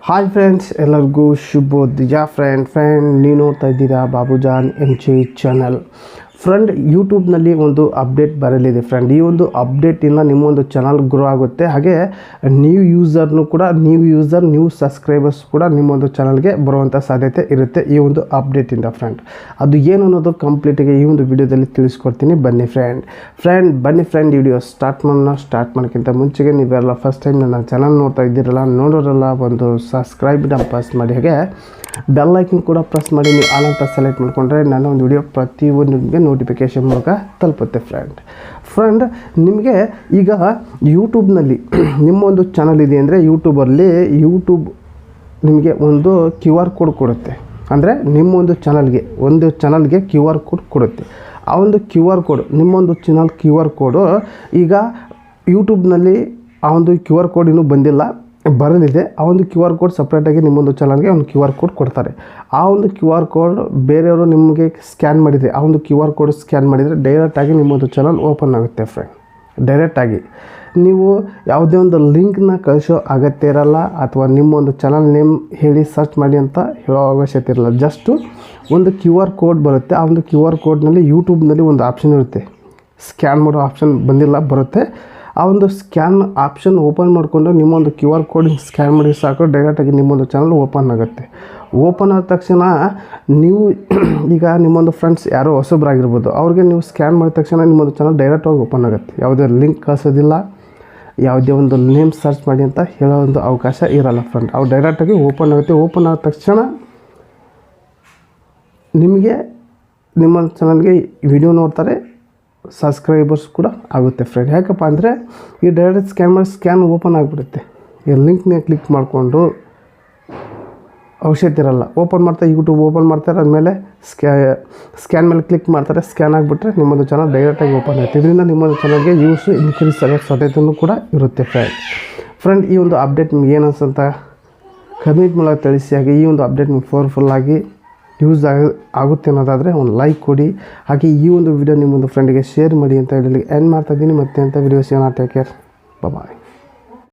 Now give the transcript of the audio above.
Hi friends, ಎಲ್ಲರಿಗೂ ಶುಭೋದಯ. Friend ನೀವು ನೋಡ್ತಾ ಇದ್ದೀರಾ ಬಾಬುಜಾನ್ MJ ಚಾನಲ್. ಫ್ರೆಂಡ್, ಯೂಟ್ಯೂಬ್ನಲ್ಲಿ ಒಂದು ಅಪ್ಡೇಟ್ ಬರಲಿದೆ ಫ್ರೆಂಡ್. ಈ ಒಂದು ಅಪ್ಡೇಟಿಂದ ನಿಮ್ಮೊಂದು ಚಾನಲ್ ಗ್ರೋ ಆಗುತ್ತೆ. ಹಾಗೆ ನ್ಯೂ ಸಬ್ಸ್ಕ್ರೈಬರ್ಸ್ ಕೂಡ ನಿಮ್ಮೊಂದು ಚಾನಲ್ಗೆ ಬರುವಂಥ ಸಾಧ್ಯತೆ ಇರುತ್ತೆ ಈ ಒಂದು ಅಪ್ಡೇಟಿಂದ ಫ್ರೆಂಡ್. ಅದು ಏನು ಅನ್ನೋದು ಕಂಪ್ಲೀಟಾಗಿ ಈ ಒಂದು ವಿಡಿಯೋದಲ್ಲಿ ತಿಳಿಸ್ಕೊಡ್ತೀನಿ. ಬನ್ನಿ ಫ್ರೆಂಡ್ ವಿಡಿಯೋ ಸ್ಟಾರ್ಟ್ ಮಾಡೋಕ್ಕಿಂತ ಮುಂಚೆಗೆ ನೀವೆಲ್ಲ ಫಸ್ಟ್ ಟೈಮ್ ನನ್ನ ಚಾನಲ್ ನೋಡೋರಲ್ಲ ಒಂದು ಸಬ್ಸ್ಕ್ರೈಬ್ನ ಪ್ರೆಸ್ ಮಾಡಿ, ಹಾಗೆ ಬೆಲ್ ಐಕನ್ ಕೂಡ ಪ್ರೆಸ್ ಮಾಡಿ. ನೀವು ಆಲ್ ಅಂತ ಸೆಲೆಕ್ಟ್ ಮಾಡಿಕೊಂಡ್ರೆ ನನ್ನ ಒಂದು ವಿಡಿಯೋ ಪ್ರತಿಯೊಂದು ನಿಮಗೆ ನೋಟಿಫಿಕೇಷನ್ ಮೂಲಕ ತಲುಪುತ್ತೆ ಫ್ರೆಂಡ್. ನಿಮಗೆ ಈಗ ಯೂಟ್ಯೂಬ್ನಲ್ಲಿ ನಿಮ್ಮ ಒಂದು ಚಾನಲ್ ಇದೆ ಅಂದರೆ ಯೂಟ್ಯೂಬ್ ನಿಮಗೆ ಒಂದು QR ಕೋಡ್ ಕೊಡುತ್ತೆ. ಅಂದರೆ ನಿಮ್ಮೊಂದು ಚಾನಲ್ಗೆ QR ಕೋಡ್ ಕೊಡುತ್ತೆ. ಆ ಒಂದು QR ಕೋಡ್ ನಿಮ್ಮೊಂದು ಚಾನಲ್ QR ಕೋಡು ಈಗ ಯೂಟ್ಯೂಬ್ನಲ್ಲಿ ಆ ಒಂದು QR ಕೋಡ್ ಇನ್ನೂ ಬರಲಿದೆ. ಆ ಒಂದು QR ಕೋಡ್ ಸಪ್ರೇಟಾಗಿ ನಿಮ್ಮೊಂದು ಚಾನಲ್ಗೆ ಒಂದು QR ಕೋಡ್ ಕೊಡ್ತಾರೆ. ಆ ಒಂದು QR ಕೋಡ್ ಬೇರೆಯವರು ನಿಮಗೆ ಸ್ಕ್ಯಾನ್ ಮಾಡಿದರೆ, ಆ ಒಂದು QR ಕೋಡ್ ಸ್ಕ್ಯಾನ್ ಮಾಡಿದರೆ ಡೈರೆಕ್ಟಾಗಿ ನಿಮ್ಮೊಂದು ಚಾನಲ್ ಓಪನ್ ಆಗುತ್ತೆ ಫ್ರೆಂಡ್. ಡೈರೆಕ್ಟಾಗಿ ನೀವು ಯಾವುದೇ ಒಂದು ಲಿಂಕ್ನ ಕಳಿಸೋ ಅಗತ್ಯ ಇರಲ್ಲ, ಅಥವಾ ನಿಮ್ಮೊಂದು ಚಾನಲ್ ನೇಮ್ ಹೇಳಿ ಸರ್ಚ್ ಮಾಡಿ ಅಂತ ಹೇಳೋ ಅವಶ್ಯಕತೆ ಇರಲ್ಲ. ಜಸ್ಟು ಒಂದು QR ಕೋಡ್ ಬರುತ್ತೆ. ಆ ಒಂದು QR ಕೋಡ್ನಲ್ಲಿ ಯೂಟ್ಯೂಬ್ನಲ್ಲಿ ಒಂದು ಆಪ್ಷನ್ ಇರುತ್ತೆ, ಸ್ಕ್ಯಾನ್ ಮಾಡೋ ಆಪ್ಷನ್ ಬರುತ್ತೆ. ಆ ಒಂದು ಸ್ಕ್ಯಾನ್ ಆಪ್ಷನ್ ಓಪನ್ ಮಾಡಿಕೊಂಡು ನಿಮ್ಮೊಂದು QR ಕೋಡ್ ಸ್ಕ್ಯಾನ್ ಮಾಡಿ ಸಾಕು, ಡೈರೆಕ್ಟಾಗಿ ನಿಮ್ಮೊಂದು ಚಾನಲ್ ಓಪನ್ ಆಗುತ್ತೆ. ಓಪನ್ ಆದ ತಕ್ಷಣ ನೀವು ಈಗ ನಿಮ್ಮೊಂದು ಫ್ರೆಂಡ್ಸ್ ಯಾರೋ ಹೊಸಬ್ರಾಗಿರ್ಬೋದು, ಅವ್ರಿಗೆ ನೀವು ಸ್ಕ್ಯಾನ್ ಮಾಡಿದ ತಕ್ಷಣ ನಿಮ್ಮೊಂದು ಚಾನಲ್ ಡೈರೆಕ್ಟಾಗಿ ಓಪನ್ ಆಗುತ್ತೆ. ಯಾವುದೇ ಲಿಂಕ್ ಕಳಿಸೋದಿಲ್ಲ, ಯಾವುದೇ ಒಂದು ನೇಮ್ ಸರ್ಚ್ ಮಾಡಿ ಅಂತ ಹೇಳೋ ಒಂದು ಅವಕಾಶ ಇರಲ್ಲ ಫ್ರೆಂಡ್. ಅವು ಡೈರೆಕ್ಟಾಗಿ ಓಪನ್ ಆಗುತ್ತೆ. ಓಪನ್ ಆದ ತಕ್ಷಣ ನಿಮಗೆ ನಿಮ್ಮ ಚಾನಲ್ಗೆ ವಿಡಿಯೋ ನೋಡ್ತಾರೆ, ಸಬ್ಸ್ಕ್ರೈಬರ್ಸ್ ಕೂಡ ಆಗುತ್ತೆ ಫ್ರೆಂಡ್. ಯಾಕಪ್ಪ ಅಂದರೆ ಈ ಡೈರೆಕ್ಟ್ ಸ್ಕ್ಯಾನ್ ಓಪನ್ ಆಗಿಬಿಡುತ್ತೆ. ಈ ಲಿಂಕ್ನ ಕ್ಲಿಕ್ ಮಾಡಿಕೊಂಡು ಅವಶ್ಯಕತೆ ಇರಲ್ಲ. ಓಪನ್ ಮಾಡ್ತಾರೆ, ಯೂಟ್ಯೂಬ್ ಓಪನ್ ಮಾಡ್ತಾರೆ, ಆದಮೇಲೆ ಸ್ಕ್ಯಾನ್ ಮೇಲೆ ಕ್ಲಿಕ್ ಮಾಡ್ತಾರೆ. ಸ್ಕ್ಯಾನ್ ಆಗಿಬಿಟ್ರೆ ನಿಮ್ಮೊಂದು ಚಾನಲ್ ಡೈರೆಕ್ಟಾಗಿ ಓಪನ್ ಆಗುತ್ತೆ. ಇದರಿಂದ ನಿಮ್ಮೊಂದು ಚಾನಲ್ಗೆ ಯೂಸ್ ಇನ್ಕ್ರೀಸ್ ಆಗೋ ಸಾಧ್ಯತೆಯೂ ಕೂಡ ಇರುತ್ತೆ ಫ್ರೆಂಡ್. ಈ ಒಂದು ಅಪ್ಡೇಟ್ ನಿಮ್ಗೆ ಏನು ಅನ್ಸಂತ ಕಮೆಂಟ್ ಮೂಲಕ ತಿಳಿಸಿ. ಹಾಗೆ ಈ ಒಂದು ಅಪ್ಡೇಟ್ ನಿಮ್ಗೆ ಪವರ್ಫುಲ್ಲಾಗಿ ಯೂಸ್ ಆಗುತ್ತೆ ಅನ್ನೋದಾದರೆ ಒಂದು ಲೈಕ್ ಕೊಡಿ. ಹಾಗೆ ಈ ಒಂದು ವಿಡಿಯೋ ನಿಮ್ಮೊಂದು ಫ್ರೆಂಡಿಗೆ ಶೇರ್ ಮಾಡಿ ಅಂತ ಹೇಳಿ ಎಂಡ್ ಮಾಡ್ತಾಯಿದ್ದೀನಿ. ಮತ್ತೆ ಅಂತ ವಿಡಿಯೋಸ್ ಏನೋ ಟೇಕ್ ಕೇರ್, ಬಾಯ್.